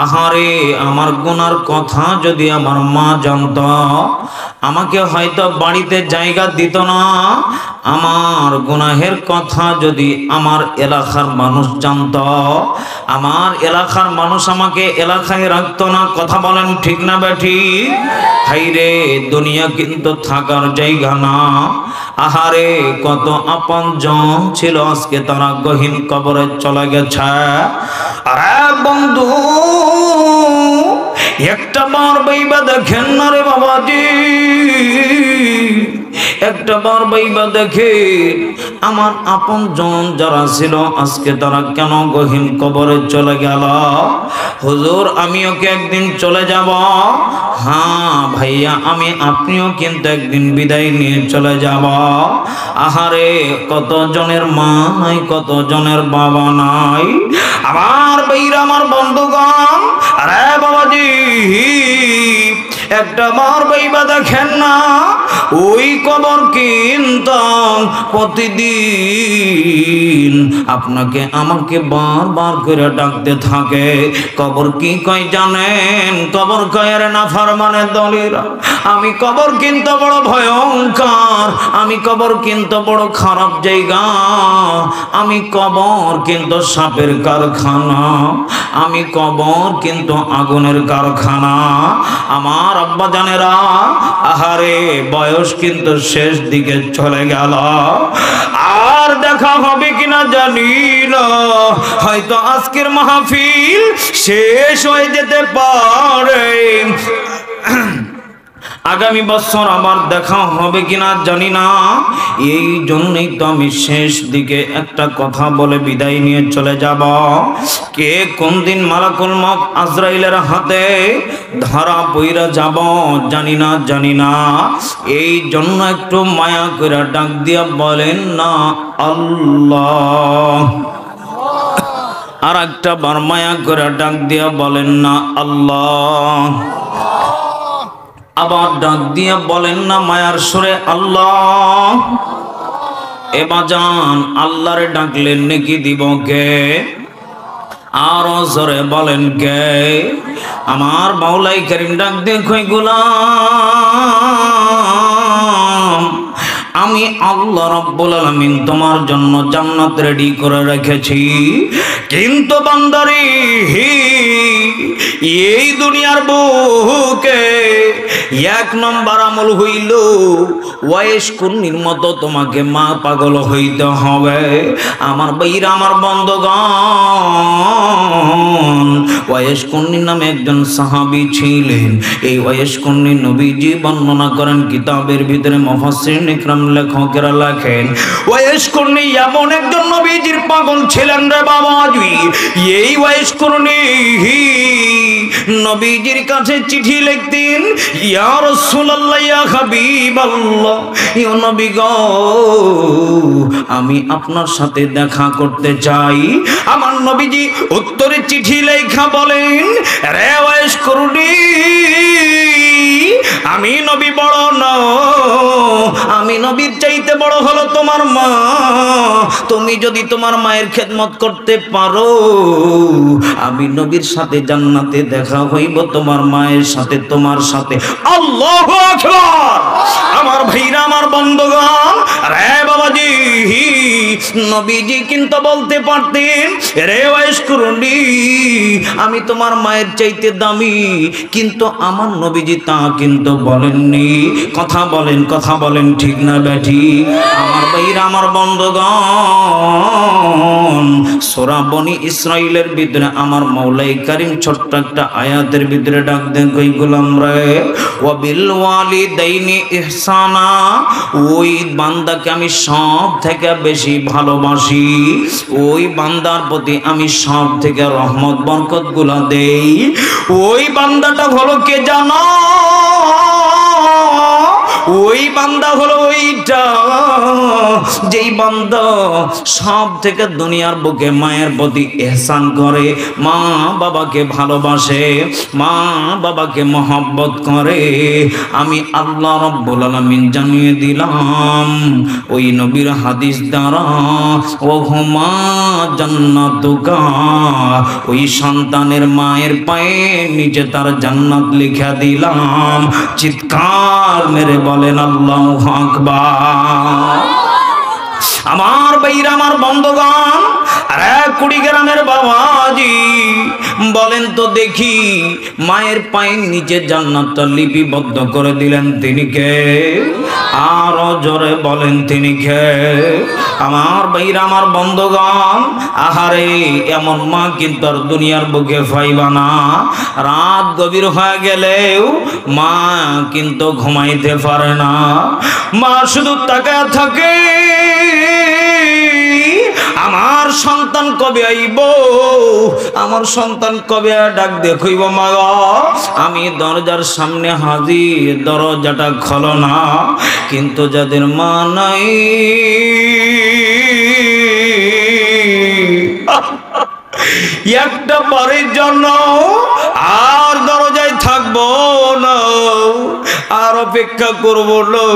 আহারে আমার গুনার কথা যদি আমার মা জানতো, আমাকে হয়তো বাড়িতে জায়গা দিত না। আমার গুনাহের কথা যদি আমার এলাকার মানুষ জানতো, আমার এলাকার মানুষ আমাকে এলাকায় রাখতো না। কথা বলেন ঠিক না বেঠিক? হাইরে, দুনিয়া কিন্তু থাকার জায়গা না। আহারে, কত আপনজন ছিল আজকে তারা গহীন কবরে চলে গেছে। আরে বন্ধু, একটা বার বাইবা দেখেন না রে বাবাজি, একটা বার বাইবা দেখে আমার আপনজন যারা ছিল আজকে তারা কেন গহীন কবরে চলে গেল। হুজুর, আমিও কি একদিন চলে যাব? হ্যাঁ ভাইয়া, আমি আপনিও কিন্তু একদিন বিদায় নিয়ে চলে যাব। আহারে, কত জনের মা নাই, কত জনের বাবা নাই। আমার ভাইরা, আমার বন্ধুগণ, আরে বাবাজি, একটা বার বাইবা দেখেন না, ওই কবর কিন্তু প্রতিদিন আপনাকে আমাকে বারবার করে ডাকতে থাকে। কবর কি কয় জানেন? কবর কয়, রে নাফরমানের দলেরা, আমি কবর কিন্তু বড় ভয়ঙ্কর, আমি কবর কিন্তু বড় খারাপ জায়গা, আমি কবর কিন্তু সাপের কারখানা, আমি কবর কিন্তু আগুনের কারখানা। আমার আব্বা জানেরা, আহারে, বয়স কিন্তু শেষ দিকে চলে গেল, আর দেখা হবে কিনা জানি না। হয়তো আজকের মাহফিল শেষ হয়ে যেতে পারে, আগামী বছর আবার দেখা হবে কিনা জানি না। এই জন্যই তো আমি শেষ দিকে একটা কথা বলে বিদায় নিয়ে চলে যাব। কে কোন দিন মালাকুল মউত আজরাইলের হাতে ধরা পইরা যাব জানি না, জানি না। এই জন্য একটু মায়া করে ডাক দিয়া বলেন না আল্লাহ। আর একটা বার মায়া করে ডাক দিয়া বলেন না আল্লাহ। আবার ডাক দিয়ে বলেন না মায়ার সুরে আল্লাহ। এবার যান, আল্লাহরে ডাকলেন নাকি দিব কে? আরো জোরে বলেন কে? আমার মাওলাই কারীম ডাক দিয়ে কই, গোলাম, আমি আল্লাহ রাব্বুল আলামিন তোমার জন্য জান্নাত রেডি করে রেখেছি, কিন্তু বান্দারে, এই দুনিয়ার বুকে এক নম্বর আমল হইল ওয়াইশ কুন্নির মতো তোমাকে মা পাগল হইতে হবে। আমার ভাইরা, আমার বন্ধুগণ, ওয়াইশ কুন্নি নামে একজন সাহাবী ছিলেন। এই ওয়াইশ কুন্নি নবীজি বর্ণনা করেন কিতাবের ভিতরে, মুফাসসিরিন ইকরাম লেখকেরা লেখেন, ওয়াইশ কুন্নি এমন একজন নবীজির পাগল ছিলেন রে বাবাজি। এই ওয়াইশ কুন্নি নবীজির কাছে চিঠি লিখতেন, ইয়া রাসূলুল্লাহ, ইয়া হাবিবাল্লাহ, ইয়া নবী গো, আমি আপনার সাথে দেখা করতে চাই। আমার নবীজি উত্তরে চিঠি লেখা বলেন, রে ওয়াইশ কুন্নি, আমি নবী বড় না, আমি নবীর চাইতে বড় হলো তোমার মা। তুমি যদি তোমার মায়ের খেদমত করতে পারো, আমি নবীর সাথে জান্নাতে দেখা হইব তোমার মায়ের সাথে, তোমার সাথে। আল্লাহু আকবার। আমার ভাইরা, আমার বন্ধুগণ, রে বাবাজি, নবীজি কিন্তু বলতে পারতেন, রে ওয়াইশ কুন্নি, আমি তোমার মায়ের চাইতে দামি, কিন্তু আমার নবীজি তা কিন্তু বলেননি। কথা বলেন, কথা বলেন ঠিক না বেঠি? আমার ভাইরা, আমার বন্ধুগণ, সূরা বনি ইসরাইলের ভিতরে আমার মাওলাই কারীম ছোট্ট একটা আয়াতের ভিতরে ডাক দেন, কই গোলাম রে, ওয়া বিল ওয়ালিদাইনি ইহসানা, ওই বান্দাকে আমি সব থেকে বেশি ভালোবাসি, ওই বান্দার প্রতি আমি সব থেকে রহমত বরকত গুলা দেই। ওই বান্দাটা হলো কে জানো? ওই বান্দা হলো ওইটা যেই বান্দা সব থেকে দুনিয়ার বুকে মায়ের প্রতি ইহসান করে, মা বাবাকে ভালোবাসে, মা বাবাকে মহব্বত করে। আমি আল্লাহ রাব্বুল আলামিন জানিয়ে দিলাম ওই নবীর হাদিস দ্বারা, ও হুমা জান্নাতুকা, ওই সন্তানের মায়ের পায়ে নিচে তার জান্নাত লিখে দিলাম। চিৎকার মেরে বলেন আল্লাহু আকবার। আমার ভাইরা, আমার বন্ধুগণ, আরে কুড়িগ্রামের বাবাজি বলেন তো দেখি, মায়ের পায়ের নিচে জান্নাতটা লিপিবদ্ধ করে দিলেন তিনি কে? আরো জোরে বলেন তিনি কে? আমার ভাইরা, আমার বন্ধুগণ, আহারে এমন মা কিন্তু আর দুনিয়ার বুকে পাইবা না। রাত গভীর হয়ে গেলেও মা কিন্তু ঘুমাইতে পারে না। মা শুধু তাকায় থাকে, আমার সন্তান কবে আইব, আমার সন্তান কবে ডাক দিয়ে কইব মা গো আমি দরজার সামনে হাজির, দরজাটা খোলো না। কিন্তু যাদের মা নাই, একটা বারের জন্য আর দরজায় থাকবো না, আর অপেক্ষা করবো না,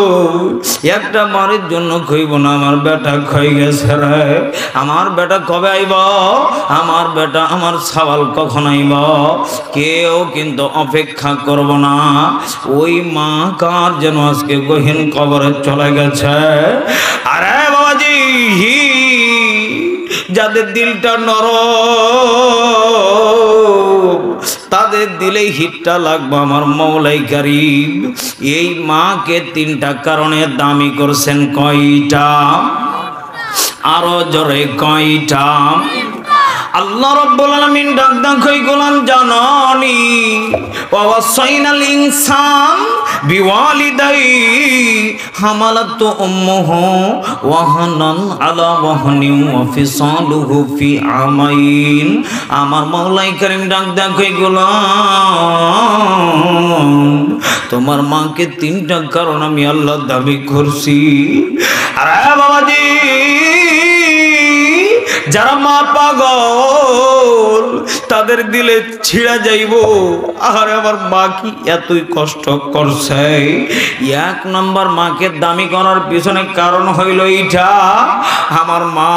একটা বারের জন্য কইব না আমার বেটা খই গেছে রে, আমার বেটা কবে আইব, আমার বেটা আমার সওয়াল কখন আইব, কেউ কিন্তু অপেক্ষা করব না। ওই মা কার যেন আজকে গহীন কবরে চলে গেছে। আরে বাবাজি, যাদের দিলটা নরম তাদের দিলে হিটটা লাগবে আমার মৌলাই কারীম। এই মাকে তিনটা কারণে দামি করছেন। কয়টা? আরো জোরে কয়টা? আল্লাহ রাব্বুল আলামিন ডাক ডাক কই গোলাম জানানি, ওয়াসাইনাল ইনসান বিওয়ালিদাই হামালাতু উম্মুহু ওয়াহানান আলা ওয়াহনি ওয়া ফিসালুহু ফি আমাইন। আমার মাওলাই কারীম ডাক ডাক কই গোলাম, তোমার মাকে তিনটা কারণ আমি আল্লাহ দাবি করছি। আরে বাবাজি, যারা মা পাগল তাদের দিলে ছিঁড়া যাইব, আর আমার মা কি এতই কষ্ট করছে। এক নম্বর মাকে দামি করার পিছনে কারণ হইল এইটা, আমার মা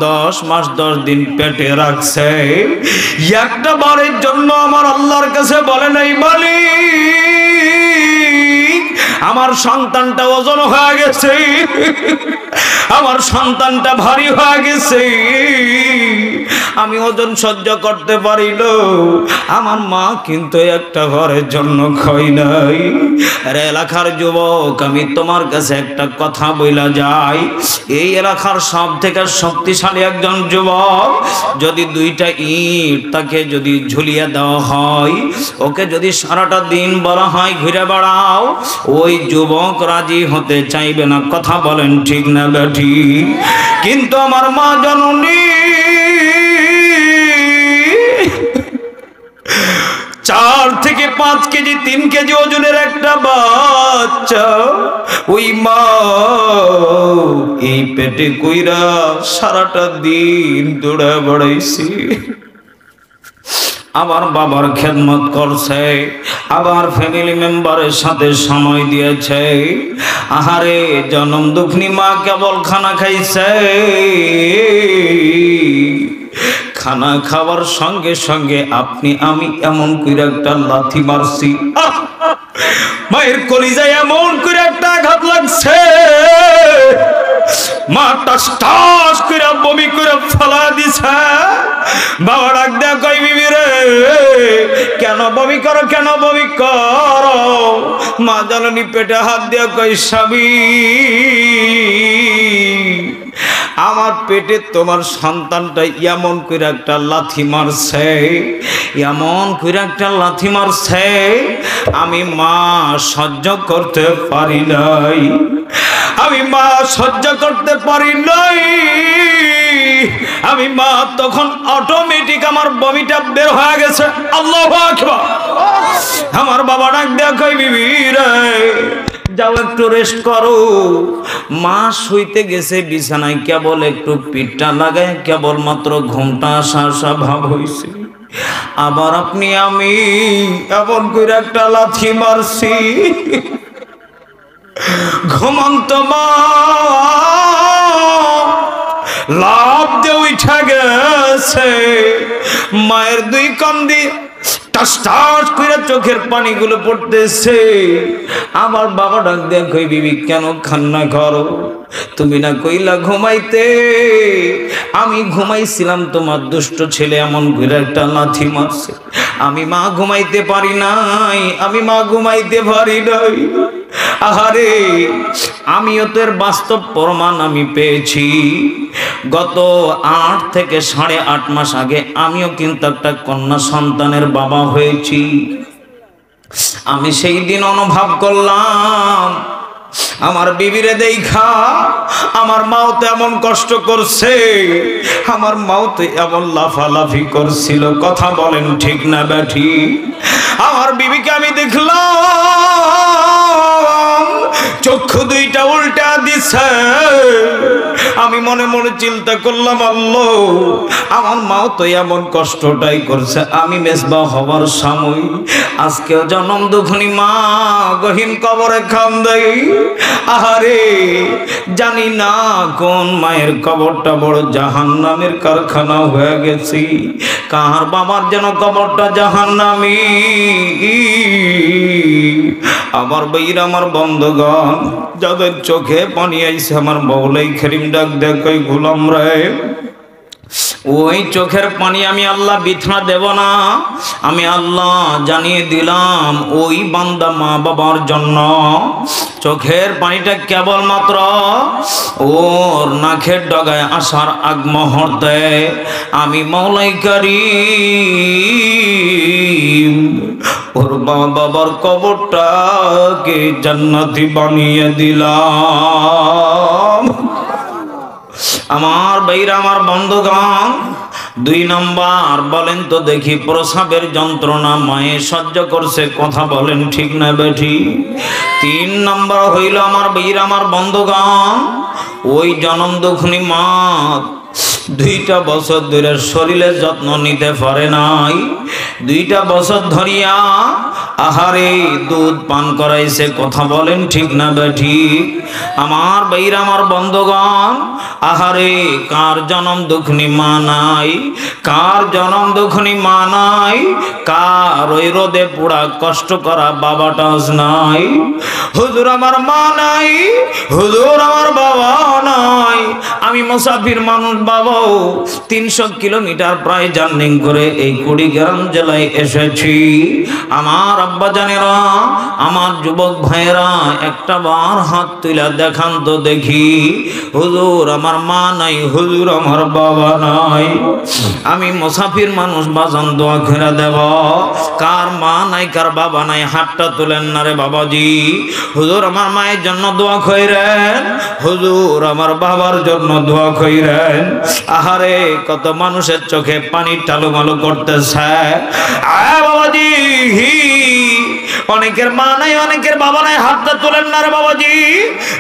10 মাস 10 দিন পেটে রাখছে। একটা বারের জন্য আমার আল্লাহর কাছে বলে নাই মালিক আমার সন্তানটা ওজন হয়ে গেছে, আমার সন্তানটা ভারী হয়ে গেছে, আমি ওজন সহ্য করতে পারি না। আমার মা কিন্তু একটা ঘরের জন্য খাই নাই। আরে এলাকার যুবক, আমি তোমার কাছে একটা কথা বইলা যাই, এই এলাকার সব থেকে শক্তিশালী একজন যুবক যদি 2টা ইট তাকে যদি ঝুলিয়ে দেওয়া হয়, ওকে যদি সারাটা দিন বলা হয় ঘুরে বেড়াও, ওই যুবক রাজি হতে চাইবে না। কথা বলেন ঠিক না বেঠি? কিন্তু আমার মা জননী 4 থেকে 5 কেজি 3 কেজি ওজনের একটা বাচ্চা, ওই মা এই পেটে কইরা সারাটা দিন দৌড়া বেড়াইছি, আবার বাবার খেদমত করছে, আবার ফ্যামিলি মেম্বারের সাথে সময় দিয়েছে। আহারে জনম দুঃখনি মা কেবল খানা খাইছে, খানা খাওয়ার সঙ্গে সঙ্গে আপনি আমি এমন করে একটা লাথি মারছি, মায়ের কলিজায় এমন করে একটা আঘাত লাগছে, মা টাস টাস করে বমি করে ফেলা দিছে। বাবা ডাক দেয়া কই বিবি রে, কেন বমি করো, কেন বমি করো? মা জননী পেটে হাত দেয়া কই স্বামী, আমার পেটে তোমার সন্তানটা এমন করে একটা লাথি মারছে, এমন করে একটা লাথি মারছে, আমি মা সহ্য করতে পারি নাই, আমি মা সহ্য করতে পারি নাই। আমি মা তখন অটোমেটিক আমার বমিটা বের হয়ে গেছে। আল্লাহু আকবার। আমার বাবা ডাক দেয়া কই বিবি রে যাও একটু রেস্ট করো। মা শুইতে গেছে বিছানায়, কেবল একটু পিঠটা লাগায় কেবল মাত্র ঘুমটা আসা আসা ভাব হইছে। আবার আপনি আমি এমন করে একটা লাথি মারছি, ঘুমন্ত মা লাভ দিয়ে উঠা গেছে। মায়ের দুই কান দিয়ে টাস টাস করে চোখের পানিগুলো পড়তেছে। আমার বাবা ডাক দেয়া কই বিবি কেন কান্না করো? তুমি না কইলা ঘুমাইতে। আমি ঘুমাইছিলাম, তোমার দুষ্ট ছেলে এমন করে একটা লাথি মারছে। আমি মা ঘুমাইতে পারি নাই, আমি মা ঘুমাইতে পারি নাই। আহারে আমিও তো এর বাস্তব প্রমাণ আমি পেয়েছি। গত 8 থেকে 8.5 মাস আগে আমিও কিন্তু একটা কন্যা সন্তানের বাবা হয়েছি। আমি সেই দিন অনুভব করলাম আমার বিবিরে দেখা আমার মাও তো এমন কষ্ট করছে, আমার মাও তো এমন লাফালাফি করছিল। কথা বলেন ঠিক না ব্যাঠি? আমার বিবিকে আমি দেখলাম চক্ষু দুইটা উল্টা দিছে। আমি মনে মনে চিন্তা করলাম আল্লাহ আমার মাও তো এমন কষ্টটাই করছে, আমি মেজবা হবার সময় আজকেও জনম দুঃখনি মা গহীন কবরে কান্দাই। আহারে জানি না কোন মায়ের কবরটা বড় জাহান্নামের কারখানা হয়ে গেছি। কার বাবার যেন কবরটা জাহান্নামী। আমার বইরা আমার বন্ধুগণ যাদের চোখে পানি আইছে, আমার মৌলাই করিম ডাক দেয় গোলাম রে ওই চোখের পানি আমি আল্লাহ বিথনা দেব না। আমি আল্লাহ জানিয়ে দিলাম ওই বান্দা মা বাবার জন্য চোখের পানিটা কেবলমাত্র ওর নাকের ডগায় আসার আগ মুহূর্তে আমি মৌলাই কারীম ওর বাবার কবরটাকে জান্নাতি বানিয়ে দিলাম। আমার ভাইরা আমার বন্ধুগণ 2 নম্বর বলেন তো দেখি, প্রসাবের যন্ত্রণা মায়ে সহ্য করছে। কথা বলেন ঠিক না বেঠি? 3 নম্বর হইল আমার ভাইরা আমার বন্ধুগণ ওই জনম দুঃখনি মা 2টা বছর ধরে শরীরের যত্ন নিতে পারে নাই। 2টা বছর ধরিয়া আহারে দুধ পান করাইছে। কথা বলেন ঠিক না বেঠি? আমার ভাইরা আমার বন্ধুগণ আহারে কার জনম দুঃখনি মা নাই? কার জনম দুঃখনি মা নাই? কার ওই রোদে পোড়া কষ্ট করা বাবাটা নাই? হুজুর আমার মা নাই, হুজুর আমার বাবা নাই। আমি মুসাফির মানুষ বাবা, 300 কিলোমিটার প্রায় জার্নি করে এই কুড়িগ্রাম জেলায় এসেছি। আমার আব্বা জানেরা আমার যুবক ভাইয়েরা একটা বার হাত তুলে দেখান তো দেখি, হুজুর আমার মা নাই, হুজুর আমার বাবা নাই। আমি মুসাফির মানুষ বাজান দোয়া করে দেব। কার মা নাই কার বাবা নাই হাতটা তুলেন না রে বাবাজি। হুজুর আমার মায়ের জন্য দোয়া কইরেন, হুজুর আমার বাবার জন্য দোয়া কইরেন। আহারে কত মানুষের চোখে পানি টালুমালু করতেছে। আয় বাবাজি অনেকের মা নাই অনেকের বাবা নাই, হাতটা তোলেন না রে বাবাজি।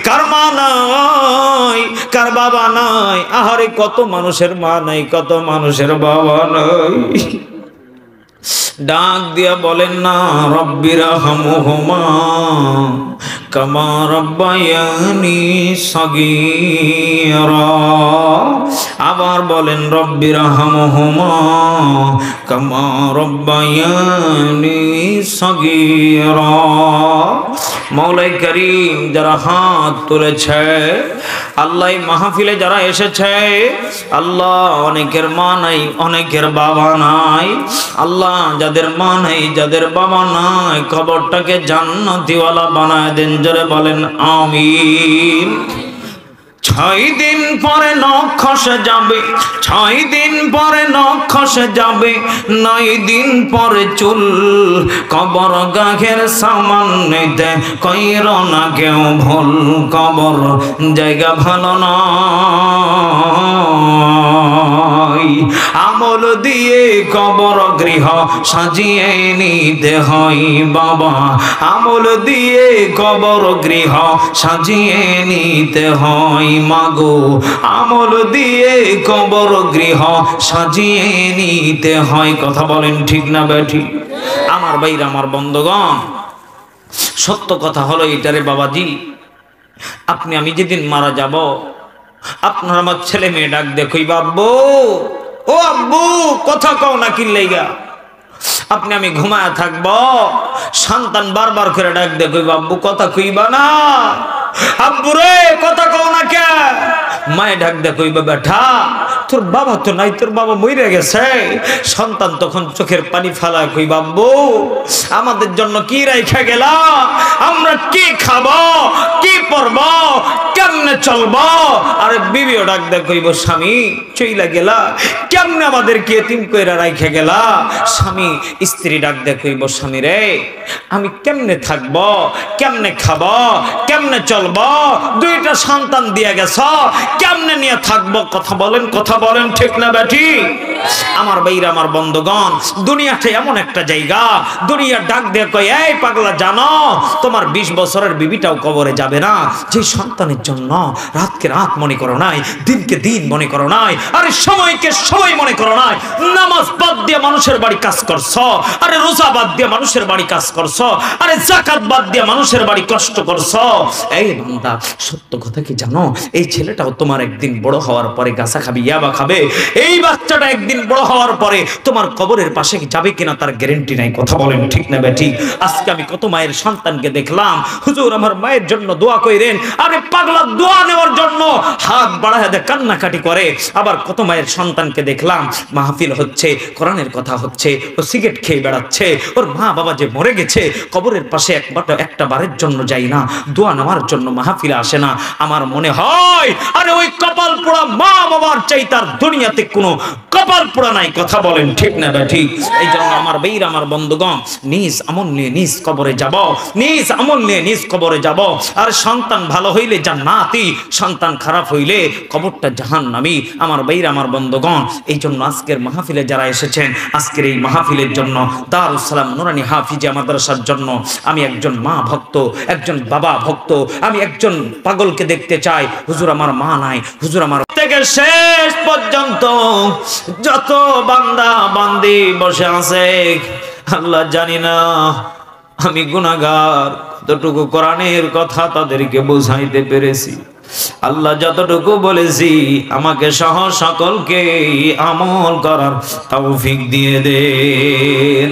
কার মা নাই কার বাবা নাই? আহারে কত মানুষের মা নাই কত মানুষের বাবা নাই। ডাক দিয়া বলেন না রব্বিরহামহুমা কামা রব্বায়ানি সগীরা। আবার বলেন রব্বিরহামহুমা কামা রব্বায়ানি সগীরা। মৌলাই করিম যারা হাত তুলেছে, আল্লাহ মাহফিলে যারা এসেছে, আল্লাহ অনেকের মা নাই অনেকের বাবা নাই। আল্লাহ যাদের মা নাই যাদের বাবা নাই কবরটাকে জান্নাতিওয়ালা বানায় দেন। জোরে বলেন আমিন। ছয় দিন পরে নখ খসে যাবে, 6 দিন পরে নখ খসে যাবে, 9 দিন পরে চুল। কবর গাঘের সামান নিতে কইর না কেউ ভুল, কবর জায়গা ভালো নয়। আমল দিয়ে কবর গৃহ সাজিয়ে নিতে হয় বাবা, আমল দিয়ে কবর গৃহ সাজিয়ে নিতে হয় মাগো, আমল দিয়ে কবর গৃহ সাজিয়ে নিতে হয়। কথা বলেন ঠিক না বেঠি? আমার ভাইরা, আমার বন্ধুগণ, সত্য কথা হলো এটারে বাবাজি, আপনি আমি যেদিন মারা যাব, আপনার আমার ছেলে মেয়ে ডাক দেখই বাব্বু, ও আব্বু কথা কও না কি লাইগা? আপনি আমি ঘুমায় থাকবো, সন্তান বারবার করে ডাক দেখই বাব্বু কথা কইবা না, আব্বু রে কথা কও না কে? মায়ে ডাক দেখই বেটা তোর বাবা তো নাই, তোর বাবা মরে গেছে। সন্তান তখন চোখের পানি ফেলায় কই বাব্বু আমাদের জন্য কি রাইখা গেলা, আমরা কি খাবো, কি পরবো, কেমনে চলবো? আরে বিবিও ডাক দেখ কইব স্বামী চইলা গেলা, কেমনে আমাদেরকে এতিম কইরা রাইখা গেলা? স্বামী স্ত্রী ডাক দেখ কইব স্বামী রে আমি কেমনে থাকবো, কেমনে খাবো, কেমনে চলবো? 2টা সন্তান দিয়া গেছ, কেমনে নিয়ে থাকবো? কথা বলেন, কথা বলেন ঠিক না বেঠি? আমার ভাইরা, আমার বন্ধুগণ, দুনিয়াতে এমন একটা জায়গা, দুনিয়া ডাক দিয়ে কয় এই পাগলা জানো তোমার 20 বছরের বিবিটাও কবরে যাবে না, যে সন্তানের জন্য রাতকে রাত মনে করো নাই, দিনকে দিন মনে করো নাই, আরে সময়কে সময় মনে করো নাই, নামাজ বাদ দিয়ে মানুষের বাড়ি কাজ করছো, আরে রোজা বাদ দিয়ে মানুষের বাড়ি কাজ করছো, আরে যাকাত বাদ দিয়ে মানুষের বাড়ি কষ্ট করছো। এই বান্দা সত্য কথা কি জানো, এই ছেলেটাও তোমার একদিন বড় হওয়ার পরে গাছা খাবে, ইয়াবা খাবে। এই বাচ্চাটা একদিন বড় হওয়ার পরে তোমার কবরের পাশে যাবে কিনা তার গ্যারান্টি নাই। কথা বলেন ঠিক না বেঠিক? আজকে আমি কত মায়ের সন্তানকে দেখলাম, হুজুর আমার মায়ের জন্য দোয়া কইরেন, আরে পাগলা দোয়া নেওয়ার জন্য হাত বাড়ায় দেয়, কান্নাকাটি করে। আবার কত মায়ের সন্তানকে দেখলাম মাহফিল হচ্ছে, কোরআনের কথা হচ্ছে, ও সিগারেট খেয়ে বেড়াচ্ছে, ওর মা বাবা যে মরে গেছে কবরের পাশে একটা বারের জন্য যাই না, দোয়া নেওয়ার জন্য মাহফিলে আসে না। আমার মনে হয় আরে ওই কপাল পোড়া মা বাবার চাই তার দুনিয়াতে কোনো কপাল পোড়া নাই। কথা বলেন ঠিক না ঠিক? এই জন্য আমার ভাইরা, আমার বন্ধুগণ, নিজ আমল নিয়ে নিজ কবরে যাব, নিজ আমল নিয়ে নিজ কবরে যাব। আর সন্তান ভালো হইলে জান্নাতি, সন্তান খারাপ হইলে কবরটা জাহান্নামী। আমার ভাইরা, আমার বন্ধুগণ, এই জন্য আজকের মাহফিলে যারা এসেছেন, আজকের এই মাহফিলের জন্য, দারুস সালাম নুরানি হাফিজিয়া মাদ্রাসার জন্য, আমি একজন মা ভক্ত, একজন বাবা ভক্ত, আমি একজন পাগলকে দেখতে চাই। হুজুর আমার মা নাই, হুজুর আমার থেকে শেষ পর্যন্ত যত বান্দা বান্দি বসে আছে, আল্লাহ জানি না আমি গুনাহগার, যতটুকু কোরআনের কথা তাদেরকে বোঝাইতে পেরেছি, আল্লাহ যতটুকু বলেছি আমাকে সহ সকলকে আমল করার তৌফিক দিয়ে দেন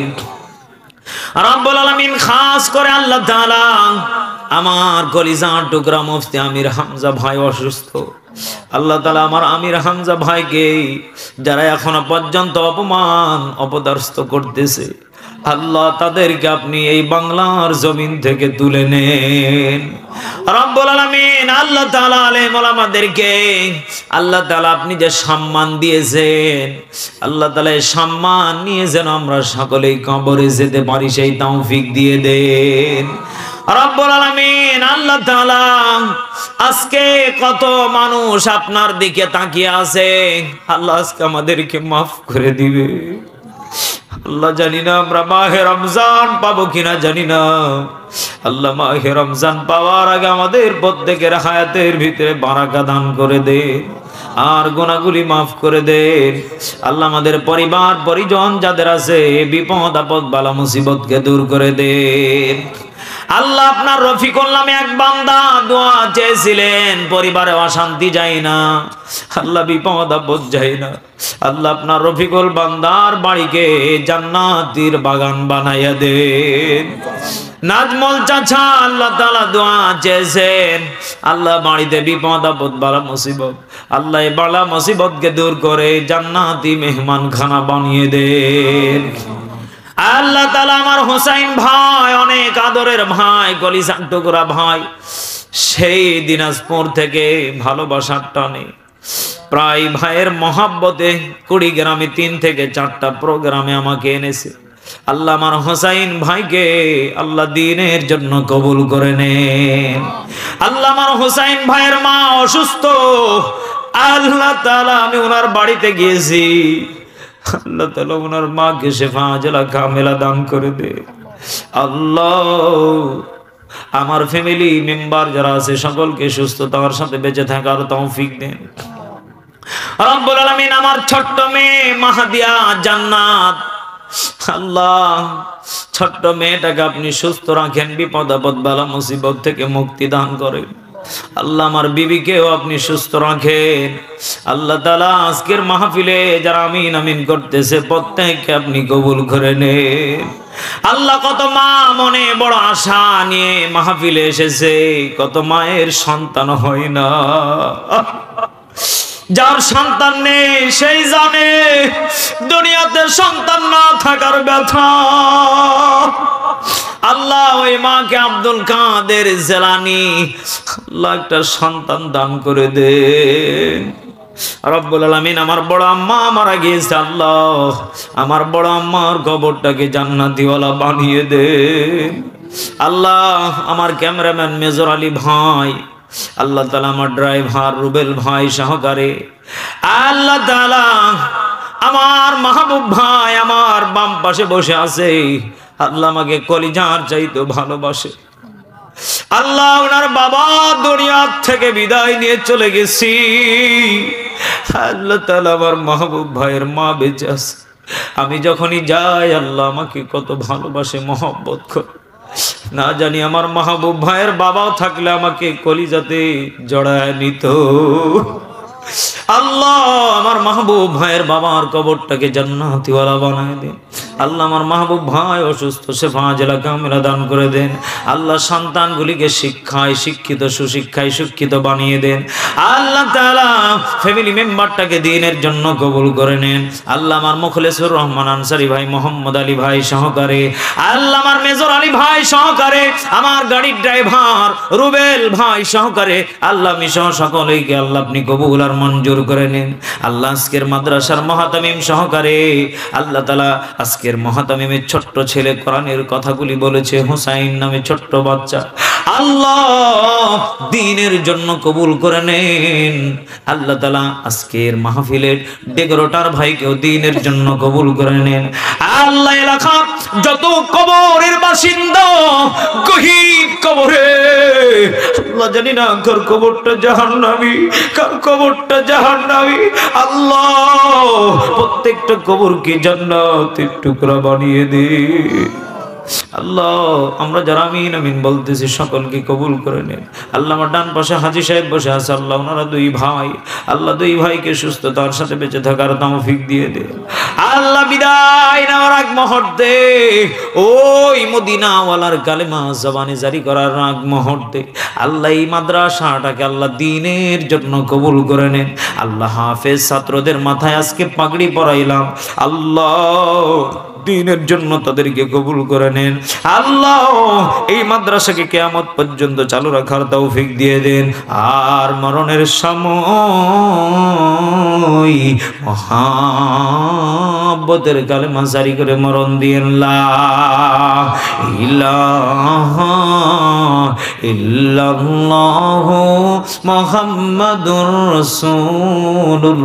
রব্বুল আলামিন। খাস করে আল্লাহ তাআলা আমার কলিজার টুকরা মুফতি আমির হামজা ভাই অসুস্থ, আল্লাহ তাআলা আমার আমির হামজা ভাইকে যারা এখনো পর্যন্ত অপমান অপদস্থ করতেছে, আল্লাহ তাদেরকে আপনি এই বাংলার জমিন থেকে তুলে নেন রব্বুল আলামিন। আল্লাহ তাআলা আলেম ওলামাদেরকে আল্লাহ তাআলা আপনি যে সম্মান দিয়েছেন, আল্লাহ তাআলা এই সম্মান নিয়ে যেন আমরা সকলেই কবরে যেতে পারি সেই তৌফিক দিয়ে দেন রব্বুল আলামিন। আল্লাহ তাআলা আজকে কত মানুষ আপনার দিকে তাকিয়ে আছে, আল্লাহ আজকে আমাদেরকে মাফ করে দিবে। আল্লাহ জানি না আমরা মাহে রমজান পাবো কিনা জানি না, আল্লাহ মাহে রমজান পাওয়ার আগে আমাদের প্রত্যেকের হায়াতের ভিতরে বারাকা দান করে দেন, আর গুনাহগুলি মাফ করে দেন। আল্লাহ আমাদের পরিবার পরিজন যাদের আছে বিপদ আপদ বালা মুসিবতকে দূর করে দেন। আল্লাহ আপনার রফিকুল নামে এক বান্দা দোয়া চেয়েছিলেন, পরিবারে অশান্তি যায় না, আল্লাহ বিপদ আপদ যায় না, আল্লাহ আপনার রফিকুল বান্দার বাড়িকে জান্নাতের বাগান বানাইয়া দেন। নাজমল চাচা আল্লাহ তাআলা দোয়া চেয়েছেন, আল্লাহ বাড়িতে বিপদ আপদ বালা মুসিবত, আল্লাহ এই বালা মুসিবতকে দূর করে জান্নাতি মেহমান খানা বানিয়ে দেন। আল্লাহ তাআলা আমার হোসাইন ভাই, অনেক আদরের ভাই, কলিজার টুকরা ভাই, সেই দিনাজপুর থেকে ভালোবাসার টানে প্রায় ভাইয়ের মহাব্বতে কুড়িগ্রামে 3 থেকে 4টা প্রোগ্রামে আমাকে এনেছে। আল্লাহ আমার হোসাইন ভাইকে আল্লাহ দ্বীনের জন্য কবুল করে নেন। আল্লাহ আমার হোসাইন ভাইয়ের মা অসুস্থ, আল্লাহ তাআলা আমি ওনার বাড়িতে গিয়েছি, আল্লাহ তাআলা ওনার মাকে শিফা আজলা কামেলা দান করে দে। আল্লাহ আমার ফ্যামিলি মেম্বার যারা আছে সকলকে সুস্থতার সাথে বেঁচে থাকার তৌফিক দেন রব্বুল আলামিন। আমার ছোট্ট মেয়ে মাহাদিয়া জান্নাত, আল্লাহ ছোট্ট মেয়েটাকে আপনি সুস্থ রাখেন, বিপদ আপদ বালা মুসিবত থেকে মুক্তি দান করেন। আল্লাহ আমার বিবিকেও আপনি সুস্থ রাখেন। আল্লাহ তাআলা আজকের মাহফিলে যারা আমিন আমিন করতেছে প্রত্যেককে আপনি কবুল করে নেন। আল্লাহ কত মা মনে বড় আশা নিয়ে মাহফিলে এসেছে, কত মায়ের সন্তান হয় না, যার সন্তান নেই সেই জানে দুনিয়াতে সন্তান না থাকার ব্যথা। আল্লাহ ওই মাকে আব্দুল কাদের জিলানী আল্লাহ একটা সন্তান দান করে দেন রব্বুল আলামিন। আমার বড় আম্মা মারা গিয়েছে, আল্লাহ আমার বড় আম্মার কবরটাকে জান্নাতিওয়ালা বানিয়ে দেন। আল্লাহ আমার ক্যামেরাম্যান মেজর আলী ভাই, আল্লাহ তাআলা আমার ড্রাইভার রুবেল ভাই সহকারে, আল্লাহ তাআলা আমার মাহবুব ভাই আমার বাম পাশে বসে আছে, আল্লাহ আমাকে কলিজার চাইতে ভালোবাসে। আল্লাহ ওনার বাবা দুনিয়া থেকে বিদায় নিয়ে চলে গেছি, আল্লাহ তাআলা আমার মাহবুব ভাইয়ের মা বেঁচে আছে। আমি যখনই যাই আল্লাহ আমাকে কত ভালোবাসে, মহব্বত করে। না জানি আমার মাহবুব ভাইয়ের বাবাও থাকলে আমাকে কলিজাতে জড়ায় নিত। আল্লাহ আমার মাহবুব ভাইয়ের বাবার কবরটাকে জান্নাতিওয়ালা বানায় দেন। আল্লাহ আমার মাহবুব ভাই অসুস্থ, শিফা আজলা কামেলা দান করে দেন। আল্লাহ সন্তানগুলিকে শিক্ষায় শিক্ষিত, সুশিক্ষায় শিক্ষিত বানিয়ে দেন। আল্লাহ তাআলা ফ্যামিলি মেম্বারটাকে দ্বীনের জন্য কবুল করে নেন। আল্লাহ আমার মুখলেসুর রহমান আনসারী ভাই, মোহাম্মদ আলী ভাই সহকারে, আল্লাহ আমার মেজর আলী ভাই সহকারে, আমার গাড়ির ড্রাইভার রুবেল ভাই সহকারে, আল্লাহ মিশহ সকলেইকে আল্লাহ আপনি কবুল আর মঞ্জুর করে নেন। আল্লাহ আজকের মাদ্রাসার মুহাতামিম সহকারে, আল্লাহ তাআলা আজকের মুহাতামিমের ছোট্ট ছেলে কোরআনের কথাগুলি বলেছে, হুসাইন নামে ছোট্ট বাচ্চা, আল্লাহ দ্বীনের জন্য কবুল করে নেন। আল্লাহ তাআলা আজকের মাহফিলের ডেকোরেটর ভাইকেও দ্বীনের জন্য কবুল করে নেন। আল্লাহ এলাকা যত কবরের বাসিন্দা গহীর কবরে, আল্লাহ জানি না কার কবরটা জাহান্নামী, কার কবরটা জাহান্নামী, আল্লাহ প্রত্যেকটা কবরকে জান্নাতের টুকরা বানিয়ে দে। আল্লাহ আমরা যারা আমিন আমিন বলতেছি সকলকে কবুল করে নেন। আল্লাহ আমার ডান পাশে হাজী সাহেব বসে আছে, আল্লাহ ওনারা 2 ভাই, আল্লাহ 2 ভাইকে সুস্থতার সাথে বেঁচে থাকার তৌফিক দিয়ে দেন। আল্লাহ বিদায় নেওয়ার আগ মুহূর্তে ওই মদিনাওয়ালার কালেমা জবানে জারি করার আগ মুহূর্তে আল্লাহ এই মাদ্রাসাটাকে আল্লাহ দ্বীনের জন্য কবুল করে নেন। আল্লাহ হাফেজ ছাত্রদের মাথায় আজকে পাগড়ি পরাইলাম, আল্লাহ দ্বীনের জন্য তাদেরকে কবুল করে নেন। আল্লাহ এই মাদ্রাসাকে কিয়ামত পর্যন্ত চালু রাখার তৌফিক দিয়ে দেন। আর মরণের সময় মহাব্বতের কালেমা জারি করে মরণ দিয়েন, লা ইলাহা ইল্লাল্লাহু মুহাম্মাদুর রাসূলুল্লাহ।